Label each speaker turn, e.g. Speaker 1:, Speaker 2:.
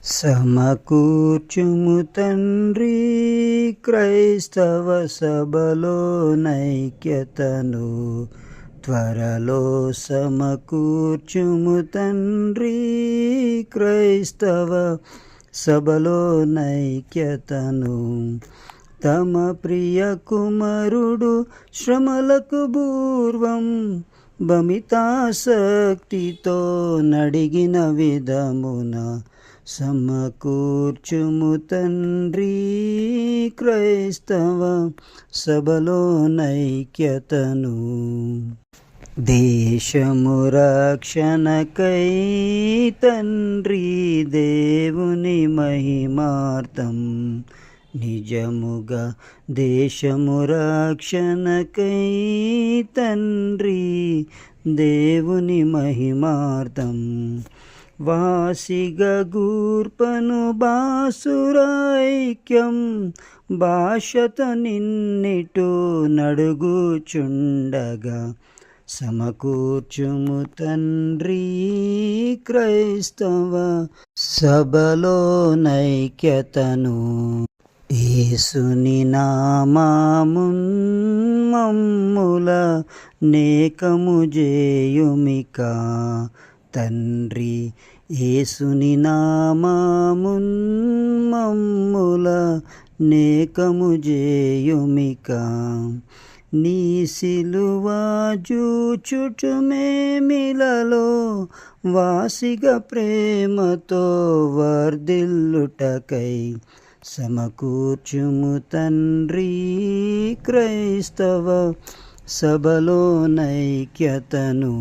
Speaker 1: సమకూర్చుము తండ్రి క్రైస్తవ సభలో నైక్యతను, త్వరలో సమకూర్చుము తండ్రి క్రైస్తవ సభలో నైక్యతను. తమ ప్రియ కుమారుడు శ్రమలకు పూర్వం భమితాసక్తితో నడిగిన విధమున సమకూర్చుము తండ్రి క్రైస్తవ సభలో నైక్యతను. దేశము రక్షణకై తండ్రి దేవుని మహిమార్థం, నిజముగా దేశము రక్షణకై తండ్రి దేవుని మహిమార్థం. వాసిగా గూర్పను బాసురైక్యం, భాషత నిన్నిటు నడుగుచుండగా సమకూర్చుము తండ్రి క్రైస్తవ సభలో నైక్యతను. యేసుని నామమున్ మమ్ముల నేకము జేయుమిక తండ్రి, యేసుని నామమున్ మమ్ముల నేకము జేయుమిక. నీ సిలువ జూచుచుమేమిలలో వాసిగా ప్రేమతో వర్ధిల్లుటకై సమకూర్చుము తండ్రి క్రైస్తవ సభలో నైక్యతను.